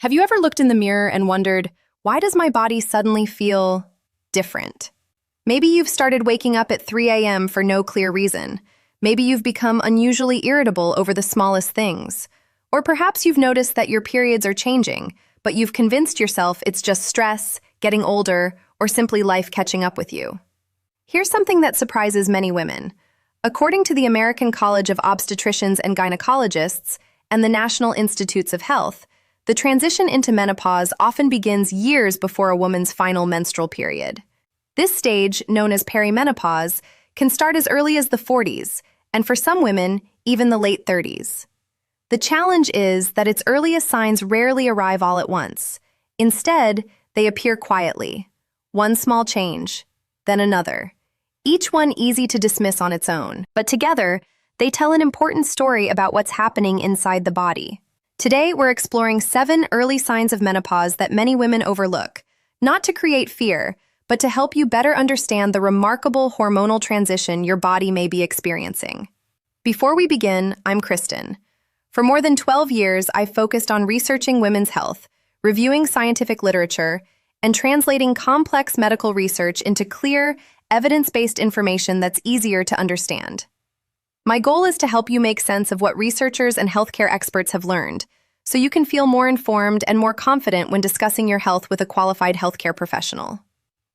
Have you ever looked in the mirror and wondered, why does my body suddenly feel different? Maybe you've started waking up at 3 a.m. for no clear reason. Maybe you've become unusually irritable over the smallest things. Or perhaps you've noticed that your periods are changing, but you've convinced yourself it's just stress, getting older, or simply life catching up with you. Here's something that surprises many women. According to the American College of Obstetricians and Gynecologists and the National Institutes of Health, the transition into menopause often begins years before a woman's final menstrual period. This stage, known as perimenopause, can start as early as the 40s, and for some women, even the late 30s. The challenge is that its earliest signs rarely arrive all at once. Instead, they appear quietly. One small change, then another. Each one easy to dismiss on its own, but together, they tell an important story about what's happening inside the body. Today, we're exploring 7 early signs of menopause that many women overlook, not to create fear, but to help you better understand the remarkable hormonal transition your body may be experiencing. Before we begin, I'm Kristin. For more than 12 years, I've focused on researching women's health, reviewing scientific literature, and translating complex medical research into clear, evidence-based information that's easier to understand. My goal is to help you make sense of what researchers and healthcare experts have learned, so you can feel more informed and more confident when discussing your health with a qualified healthcare professional.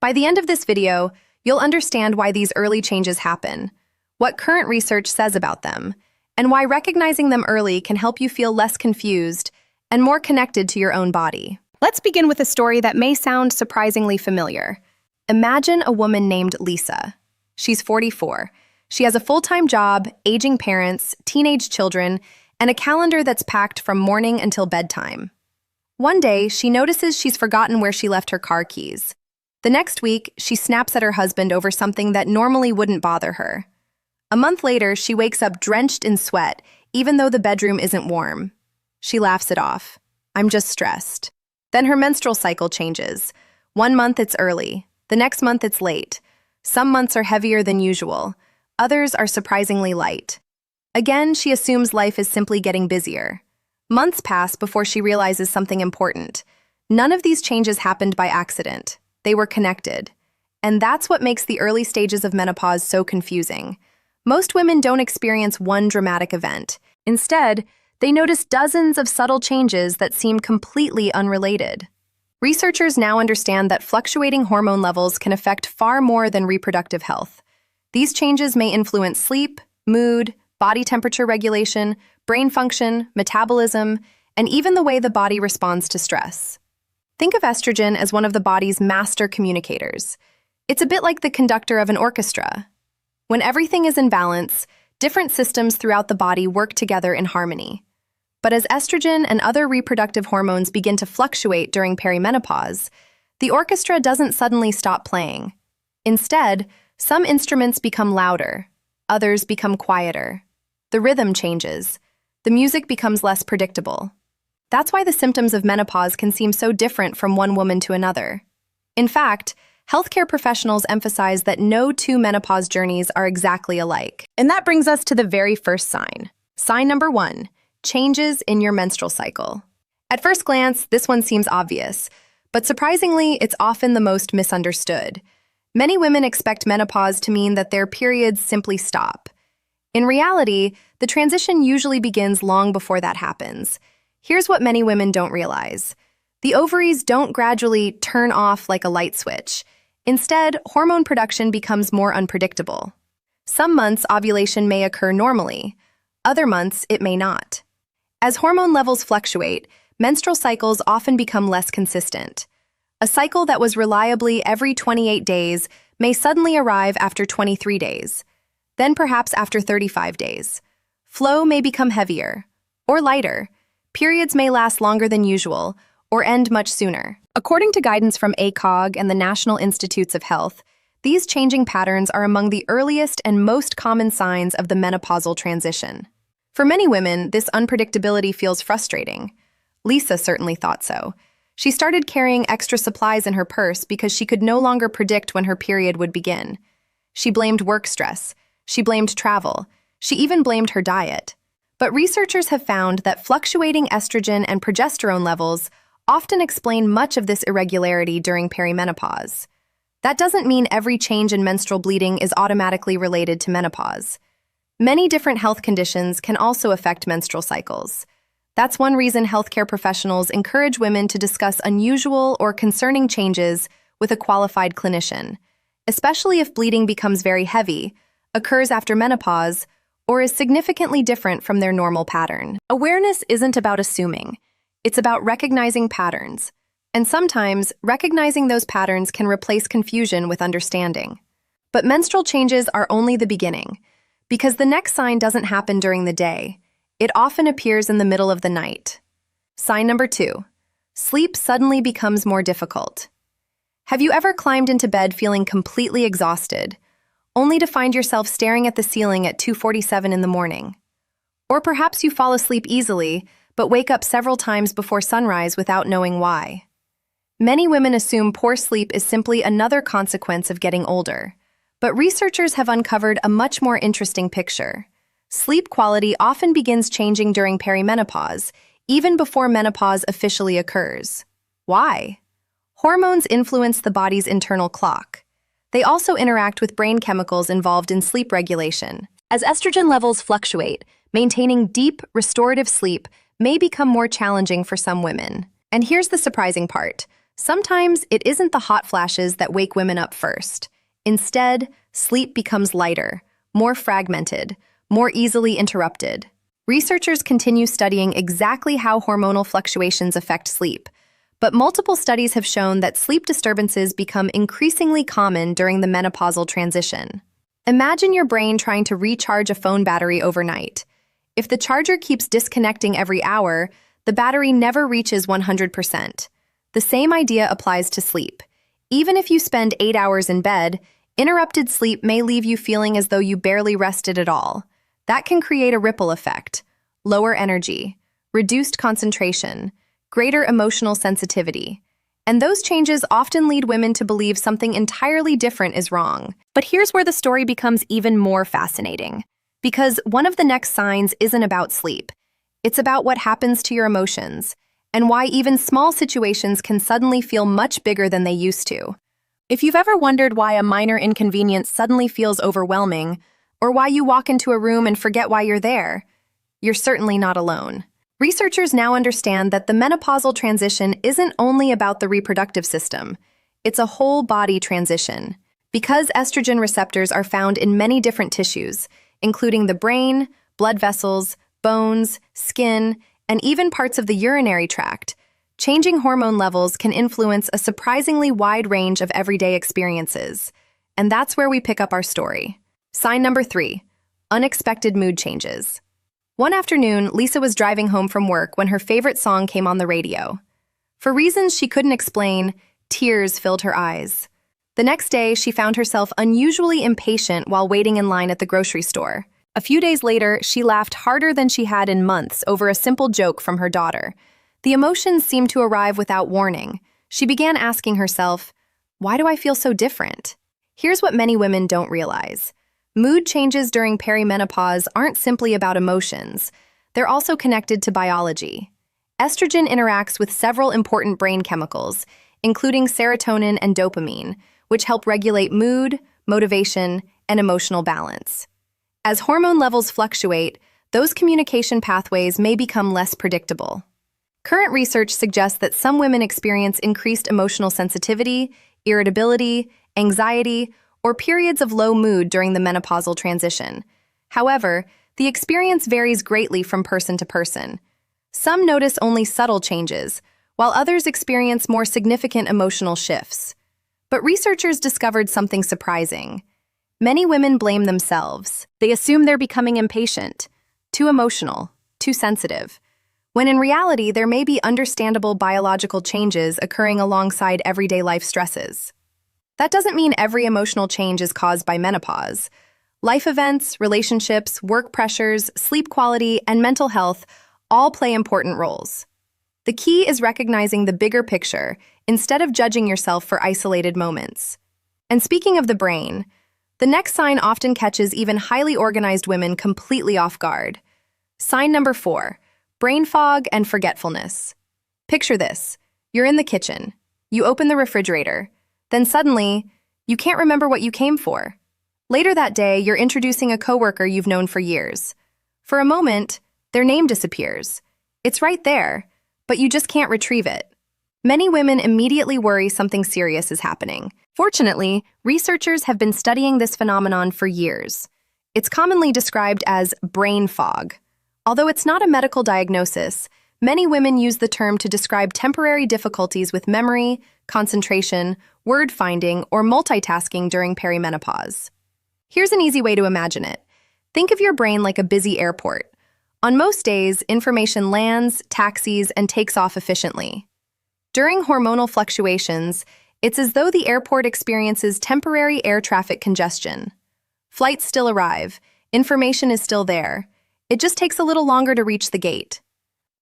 By the end of this video, you'll understand why these early changes happen, what current research says about them, and why recognizing them early can help you feel less confused and more connected to your own body. Let's begin with a story that may sound surprisingly familiar. Imagine a woman named Lisa. She's 44. She has a full-time job, aging parents, teenage children, and a calendar that's packed from morning until bedtime. One day, she notices she's forgotten where she left her car keys. The next week, she snaps at her husband over something that normally wouldn't bother her. A month later, she wakes up drenched in sweat, even though the bedroom isn't warm. She laughs it off. "I'm just stressed." Then her menstrual cycle changes. One month it's early. The next month it's late. Some months are heavier than usual. Others are surprisingly light. Again, she assumes life is simply getting busier. Months pass before she realizes something important. None of these changes happened by accident. They were connected. And that's what makes the early stages of menopause so confusing. Most women don't experience one dramatic event. Instead, they notice dozens of subtle changes that seem completely unrelated. Researchers now understand that fluctuating hormone levels can affect far more than reproductive health. These changes may influence sleep, mood, body temperature regulation, brain function, metabolism, and even the way the body responds to stress. Think of estrogen as one of the body's master communicators. It's a bit like the conductor of an orchestra. When everything is in balance, different systems throughout the body work together in harmony. But as estrogen and other reproductive hormones begin to fluctuate during perimenopause, the orchestra doesn't suddenly stop playing. Instead, some instruments become louder, others become quieter. The rhythm changes. The music becomes less predictable. That's why the symptoms of menopause can seem so different from one woman to another. In fact, healthcare professionals emphasize that no 2 menopause journeys are exactly alike. And that brings us to the very first sign. Sign number 1, changes in your menstrual cycle. At first glance, this one seems obvious, but surprisingly, it's often the most misunderstood. Many women expect menopause to mean that their periods simply stop. In reality, the transition usually begins long before that happens. Here's what many women don't realize. The ovaries don't gradually turn off like a light switch. Instead, hormone production becomes more unpredictable. Some months, ovulation may occur normally. Other months, it may not. As hormone levels fluctuate, menstrual cycles often become less consistent. A cycle that was reliably every 28 days may suddenly arrive after 23 days, then perhaps after 35 days. Flow may become heavier or lighter. Periods may last longer than usual or end much sooner. According to guidance from ACOG and the National Institutes of Health, these changing patterns are among the earliest and most common signs of the menopausal transition. For many women, this unpredictability feels frustrating. Lisa certainly thought so. She started carrying extra supplies in her purse because she could no longer predict when her period would begin. She blamed work stress. She blamed travel. She even blamed her diet. But researchers have found that fluctuating estrogen and progesterone levels often explain much of this irregularity during perimenopause. That doesn't mean every change in menstrual bleeding is automatically related to menopause. Many different health conditions can also affect menstrual cycles. That's one reason healthcare professionals encourage women to discuss unusual or concerning changes with a qualified clinician, especially if bleeding becomes very heavy, occurs after menopause, or is significantly different from their normal pattern. Awareness isn't about assuming. It's about recognizing patterns. And sometimes, recognizing those patterns can replace confusion with understanding. But menstrual changes are only the beginning, because the next sign doesn't happen during the day. It often appears in the middle of the night. Sign number 2. Sleep suddenly becomes more difficult. Have you ever climbed into bed feeling completely exhausted, only to find yourself staring at the ceiling at 2:47 in the morning? Or perhaps you fall asleep easily, but wake up several times before sunrise without knowing why. Many women assume poor sleep is simply another consequence of getting older, but researchers have uncovered a much more interesting picture. Sleep quality often begins changing during perimenopause, even before menopause officially occurs. Why? Hormones influence the body's internal clock. They also interact with brain chemicals involved in sleep regulation. As estrogen levels fluctuate, maintaining deep, restorative sleep may become more challenging for some women. And here's the surprising part. Sometimes it isn't the hot flashes that wake women up first. Instead, sleep becomes lighter, more fragmented, more easily interrupted. Researchers continue studying exactly how hormonal fluctuations affect sleep, but multiple studies have shown that sleep disturbances become increasingly common during the menopausal transition. Imagine your brain trying to recharge a phone battery overnight. If the charger keeps disconnecting every hour, the battery never reaches 100%. The same idea applies to sleep. Even if you spend 8 hours in bed, interrupted sleep may leave you feeling as though you barely rested at all. That can create a ripple effect: lower energy, reduced concentration, greater emotional sensitivity. And those changes often lead women to believe something entirely different is wrong. But here's where the story becomes even more fascinating. Because one of the next signs isn't about sleep. It's about what happens to your emotions, and why even small situations can suddenly feel much bigger than they used to. If you've ever wondered why a minor inconvenience suddenly feels overwhelming, or why you walk into a room and forget why you're there, you're certainly not alone. Researchers now understand that the menopausal transition isn't only about the reproductive system, it's a whole body transition. Because estrogen receptors are found in many different tissues, including the brain, blood vessels, bones, skin, and even parts of the urinary tract, changing hormone levels can influence a surprisingly wide range of everyday experiences. And that's where we pick up our story. Sign number 3, unexpected mood changes. One afternoon, Lisa was driving home from work when her favorite song came on the radio. For reasons she couldn't explain, tears filled her eyes. The next day, she found herself unusually impatient while waiting in line at the grocery store. A few days later, she laughed harder than she had in months over a simple joke from her daughter. The emotions seemed to arrive without warning. She began asking herself, why do I feel so different? Here's what many women don't realize. Mood changes during perimenopause aren't simply about emotions. They're also connected to biology. Estrogen interacts with several important brain chemicals, including serotonin and dopamine, which help regulate mood, motivation, and emotional balance. As hormone levels fluctuate, those communication pathways may become less predictable. Current research suggests that some women experience increased emotional sensitivity, irritability, anxiety, or periods of low mood during the menopausal transition. However, the experience varies greatly from person to person. Some notice only subtle changes, while others experience more significant emotional shifts. But researchers discovered something surprising. Many women blame themselves. They assume they're becoming impatient, too emotional, too sensitive, when in reality there may be understandable biological changes occurring alongside everyday life stresses. That doesn't mean every emotional change is caused by menopause. Life events, relationships, work pressures, sleep quality, and mental health all play important roles. The key is recognizing the bigger picture instead of judging yourself for isolated moments. And speaking of the brain, the next sign often catches even highly organized women completely off guard. Sign number 4, brain fog and forgetfulness. Picture this. You're in the kitchen. You open the refrigerator. Then suddenly, you can't remember what you came for. Later that day, you're introducing a coworker you've known for years. For a moment, their name disappears. It's right there, but you just can't retrieve it. Many women immediately worry something serious is happening. Fortunately, researchers have been studying this phenomenon for years. It's commonly described as brain fog. Although it's not a medical diagnosis, many women use the term to describe temporary difficulties with memory, concentration, word finding, or multitasking during perimenopause. Here's an easy way to imagine it. Think of your brain like a busy airport. On most days, information lands, taxis, and takes off efficiently. During hormonal fluctuations, it's as though the airport experiences temporary air traffic congestion. Flights still arrive, information is still there. It just takes a little longer to reach the gate.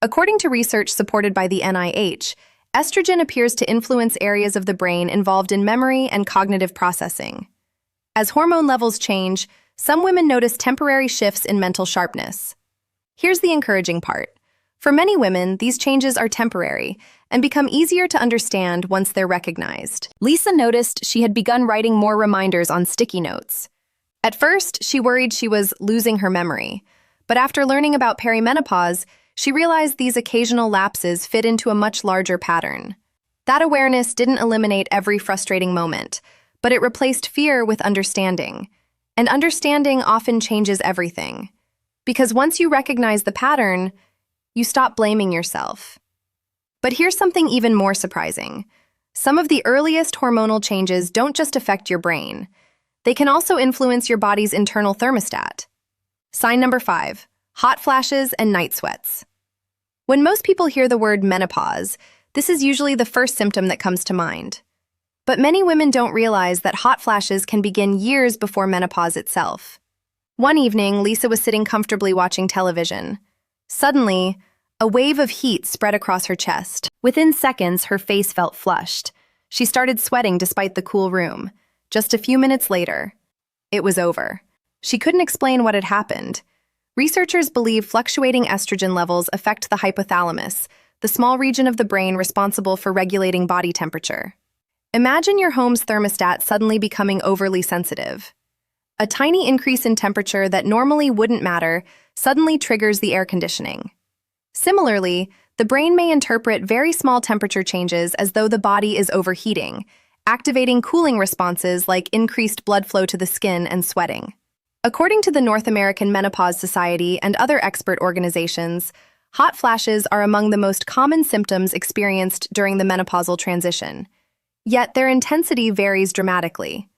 According to research supported by the NIH, estrogen appears to influence areas of the brain involved in memory and cognitive processing. As hormone levels change, some women notice temporary shifts in mental sharpness. Here's the encouraging part. For many women, these changes are temporary and become easier to understand once they're recognized. Lisa noticed she had begun writing more reminders on sticky notes. At first, she worried she was losing her memory, but after learning about perimenopause, she realized these occasional lapses fit into a much larger pattern. That awareness didn't eliminate every frustrating moment, but it replaced fear with understanding. And understanding often changes everything. Because once you recognize the pattern, you stop blaming yourself. But here's something even more surprising. Some of the earliest hormonal changes don't just affect your brain. They can also influence your body's internal thermostat. Sign number 5, hot flashes and night sweats. When most people hear the word menopause, this is usually the first symptom that comes to mind. But many women don't realize that hot flashes can begin years before menopause itself. One evening, Lisa was sitting comfortably watching television. Suddenly, a wave of heat spread across her chest. Within seconds, her face felt flushed. She started sweating despite the cool room. Just a few minutes later, it was over. She couldn't explain what had happened. Researchers believe fluctuating estrogen levels affect the hypothalamus, the small region of the brain responsible for regulating body temperature. Imagine your home's thermostat suddenly becoming overly sensitive. A tiny increase in temperature that normally wouldn't matter suddenly triggers the air conditioning. Similarly, the brain may interpret very small temperature changes as though the body is overheating, activating cooling responses like increased blood flow to the skin and sweating. According to the North American Menopause Society and other expert organizations, hot flashes are among the most common symptoms experienced during the menopausal transition. Yet their intensity varies dramatically.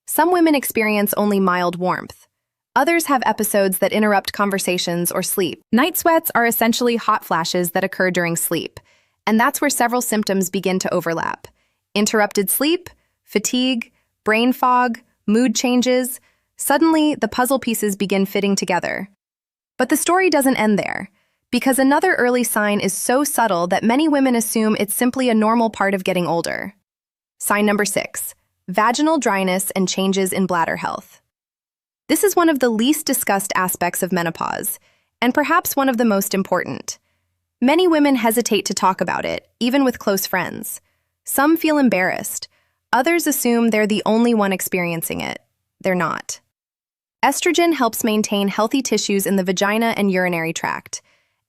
Some women experience only mild warmth. Others have episodes that interrupt conversations or sleep. Night sweats are essentially hot flashes that occur during sleep, and that's where several symptoms begin to overlap. Interrupted sleep, fatigue, brain fog, mood changes. Suddenly, the puzzle pieces begin fitting together. But the story doesn't end there, because another early sign is so subtle that many women assume it's simply a normal part of getting older. Sign number 6, vaginal dryness and changes in bladder health. This is one of the least discussed aspects of menopause, and perhaps one of the most important. Many women hesitate to talk about it, even with close friends. Some feel embarrassed. Others assume they're the only one experiencing it. They're not. Estrogen helps maintain healthy tissues in the vagina and urinary tract.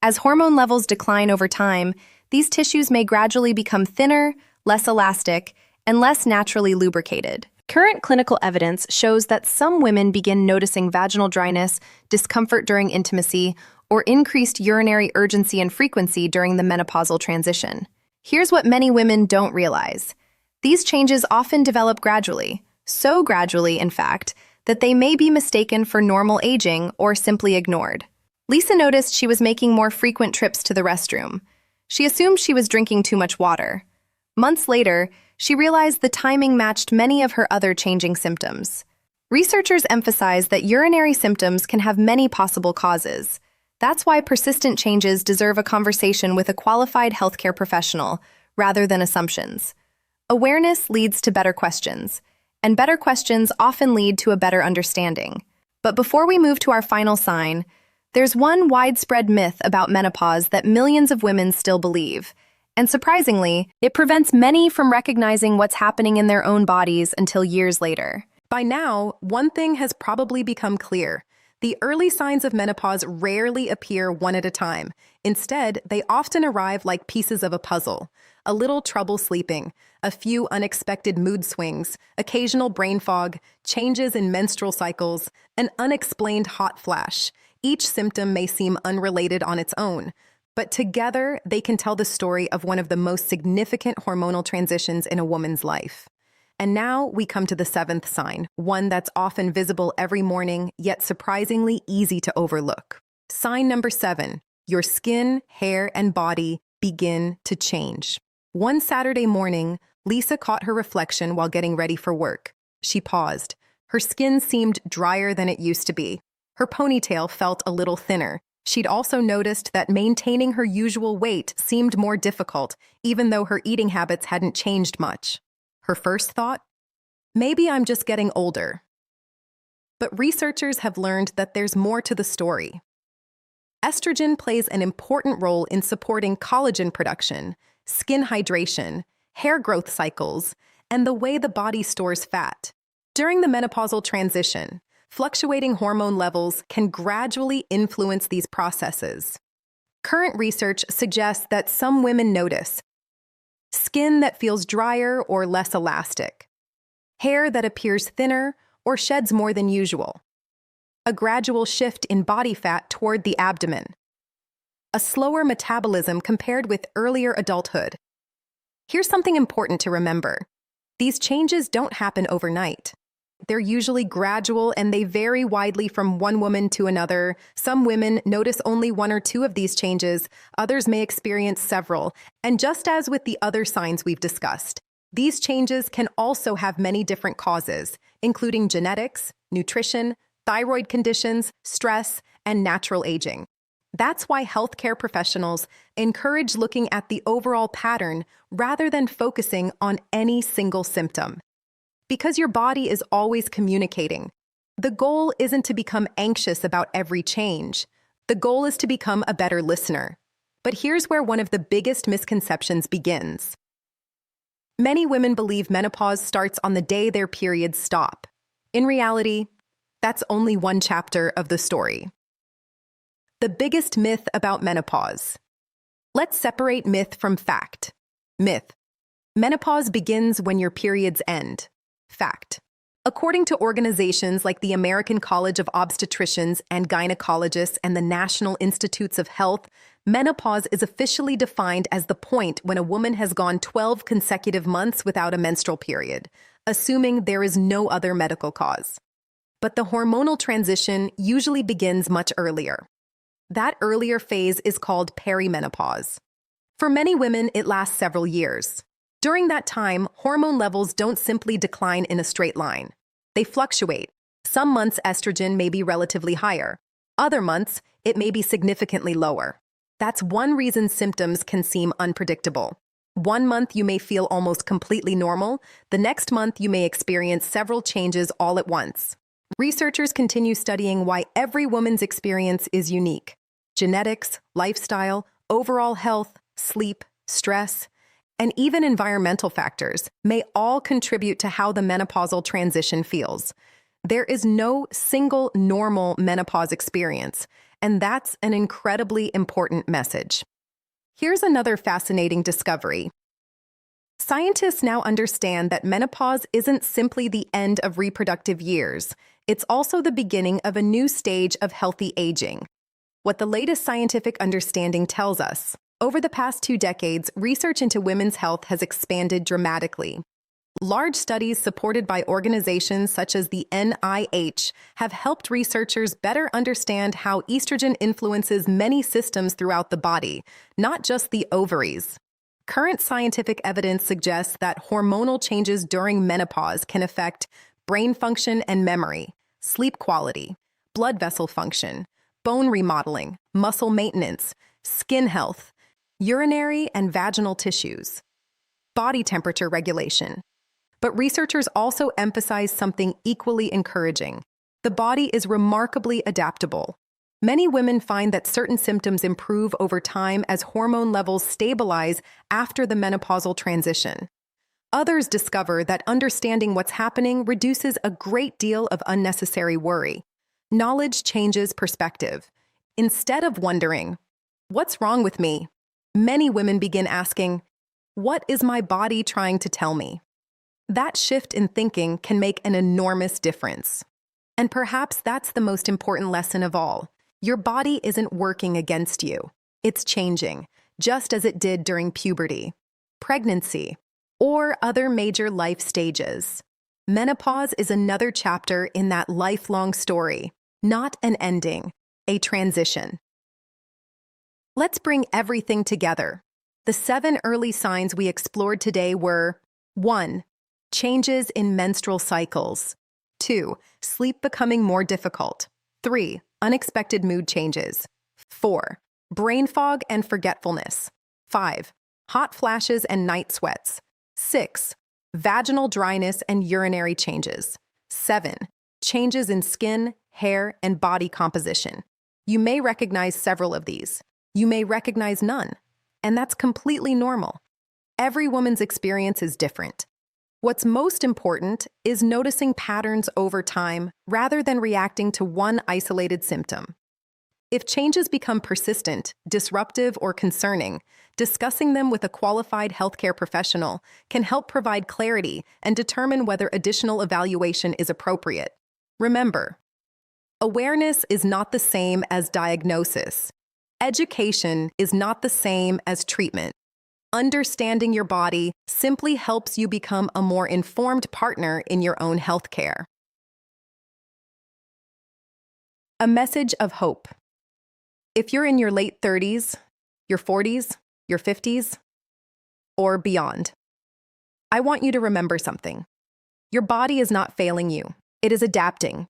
As hormone levels decline over time, these tissues may gradually become thinner, less elastic, and less naturally lubricated. Current clinical evidence shows that some women begin noticing vaginal dryness, discomfort during intimacy, or increased urinary urgency and frequency during the menopausal transition. Here's what many women don't realize. These changes often develop gradually, so gradually, in fact, that they may be mistaken for normal aging or simply ignored. Lisa noticed she was making more frequent trips to the restroom. She assumed she was drinking too much water. Months later, she realized the timing matched many of her other changing symptoms. Researchers emphasize that urinary symptoms can have many possible causes. That's why persistent changes deserve a conversation with a qualified healthcare professional, rather than assumptions. Awareness leads to better questions, and better questions often lead to a better understanding. But before we move to our final sign, there's one widespread myth about menopause that millions of women still believe, And surprisingly, it prevents many from recognizing what's happening in their own bodies until years later. By now, one thing has probably become clear. The early signs of menopause rarely appear one at a time. Instead, they often arrive like pieces of a puzzle. A little trouble sleeping, a few unexpected mood swings, occasional brain fog, changes in menstrual cycles, an unexplained hot flash. Each symptom may seem unrelated on its own, but together they can tell the story of one of the most significant hormonal transitions in a woman's life. And now we come to the seventh sign, one that's often visible every morning, yet surprisingly easy to overlook. Sign number 7, your skin, hair, and body begin to change. One Saturday morning, Lisa caught her reflection while getting ready for work. She paused. Her skin seemed drier than it used to be. Her ponytail felt a little thinner. She'd also noticed that maintaining her usual weight seemed more difficult, even though her eating habits hadn't changed much. Her first thought? Maybe I'm just getting older. But researchers have learned that there's more to the story. Estrogen plays an important role in supporting collagen production, skin hydration, hair growth cycles, and the way the body stores fat. During the menopausal transition, fluctuating hormone levels can gradually influence these processes. Current research suggests that some women notice skin that feels drier or less elastic, hair that appears thinner or sheds more than usual, a gradual shift in body fat toward the abdomen, a slower metabolism compared with earlier adulthood. Here's something important to remember. These changes don't happen overnight. They're usually gradual and they vary widely from one woman to another. Some women notice only one or two of these changes, others may experience several. And just as with the other signs we've discussed, these changes can also have many different causes, including genetics, nutrition, thyroid conditions, stress, and natural aging. That's why healthcare professionals encourage looking at the overall pattern rather than focusing on any single symptom. Because your body is always communicating. The goal isn't to become anxious about every change. The goal is to become a better listener. But here's where one of the biggest misconceptions begins. Many women believe menopause starts on the day their periods stop. In reality, that's only one chapter of the story. The biggest myth about menopause. Let's separate myth from fact. Myth. Menopause begins when your periods end. Fact. According to organizations like the American College of Obstetricians and Gynecologists and the National Institutes of Health, menopause is officially defined as the point when a woman has gone 12 consecutive months without a menstrual period, assuming there is no other medical cause. But the hormonal transition usually begins much earlier. That earlier phase is called perimenopause. For many women, it lasts several years. During that time, hormone levels don't simply decline in a straight line. They fluctuate. Some months estrogen may be relatively higher. Other months, it may be significantly lower. That's one reason symptoms can seem unpredictable. One month you may feel almost completely normal. The next month you may experience several changes all at once. Researchers continue studying why every woman's experience is unique. Genetics, lifestyle, overall health, sleep, stress, and even environmental factors may all contribute to how the menopausal transition feels. There is no single normal menopause experience, and that's an incredibly important message. Here's another fascinating discovery. Scientists now understand that menopause isn't simply the end of reproductive years. It's also the beginning of a new stage of healthy aging. What the latest scientific understanding tells us. Over the past 2 decades, research into women's health has expanded dramatically. Large studies supported by organizations such as the NIH have helped researchers better understand how estrogen influences many systems throughout the body, not just the ovaries. Current scientific evidence suggests that hormonal changes during menopause can affect brain function and memory, sleep quality, blood vessel function, bone remodeling, muscle maintenance, skin health, urinary and vaginal tissues, body temperature regulation. But researchers also emphasize something equally encouraging. The body is remarkably adaptable. Many women find that certain symptoms improve over time as hormone levels stabilize after the menopausal transition. Others discover that understanding what's happening reduces a great deal of unnecessary worry. Knowledge changes perspective. Instead of wondering, "What's wrong with me?" many women begin asking, "What is my body trying to tell me?" That shift in thinking can make an enormous difference. And perhaps that's the most important lesson of all. Your body isn't working against you. It's changing, just as it did during puberty, pregnancy, or other major life stages. Menopause is another chapter in that lifelong story, not an ending, a transition. Let's bring everything together. The 7 early signs we explored today were: 1. Changes in menstrual cycles. 2. Sleep becoming more difficult. 3. Unexpected mood changes. 4. Brain fog and forgetfulness. 5. Hot flashes and night sweats. 6. Vaginal dryness and urinary changes. 7. Changes in skin, hair, and body composition. You may recognize several of these. You may recognize none. And that's completely normal. Every woman's experience is different. What's most important is noticing patterns over time rather than reacting to one isolated symptom. If changes become persistent, disruptive, or concerning, discussing them with a qualified healthcare professional can help provide clarity and determine whether additional evaluation is appropriate. Remember, awareness is not the same as diagnosis. Education is not the same as treatment. Understanding your body simply helps you become a more informed partner in your own healthcare. A message of hope. If you're in your late 30s, your 40s, your 50s, or beyond, I want you to remember something. Your body is not failing you. It is adapting.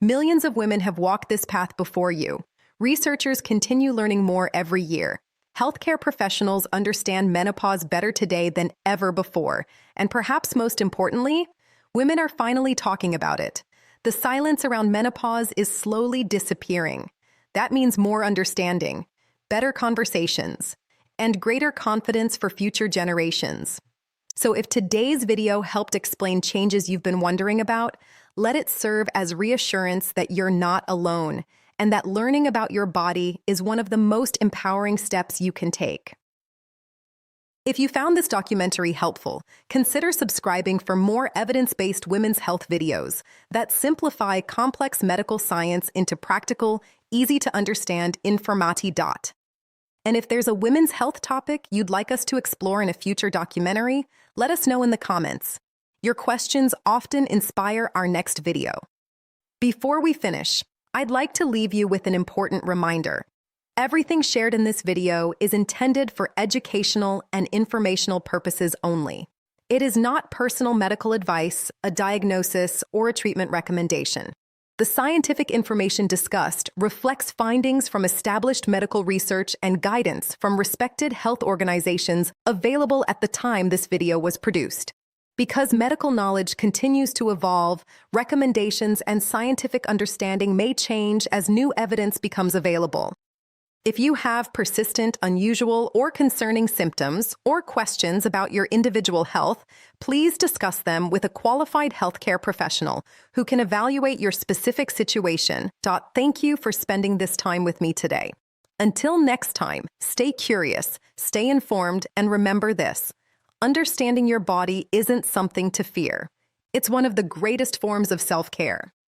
Millions of women have walked this path before you. Researchers continue learning more every year. Healthcare professionals understand menopause better today than ever before, and perhaps most importantly, women are finally talking about it. The silence around menopause is slowly disappearing. That means more understanding, better conversations, and greater confidence for future generations. So if today's video helped explain changes you've been wondering about, let it serve as reassurance that you're not alone, and that learning about your body is one of the most empowering steps you can take. If you found this documentary helpful, consider subscribing for more evidence-based women's health videos that simplify complex medical science into practical, easy-to-understand informati. And if there's a women's health topic you'd like us to explore in a future documentary, let us know in the comments. Your questions often inspire our next video. Before we finish, I'd like to leave you with an important reminder. Everything shared in this video is intended for educational and informational purposes only. It is not personal medical advice, a diagnosis, or a treatment recommendation. The scientific information discussed reflects findings from established medical research and guidance from respected health organizations available at the time this video was produced. Because medical knowledge continues to evolve, recommendations and scientific understanding may change as new evidence becomes available. If you have persistent, unusual, or concerning symptoms or questions about your individual health, please discuss them with a qualified healthcare professional who can evaluate your specific situation. Thank you for spending this time with me today. Until next time, stay curious, stay informed, and remember this: understanding your body isn't something to fear. It's one of the greatest forms of self-care.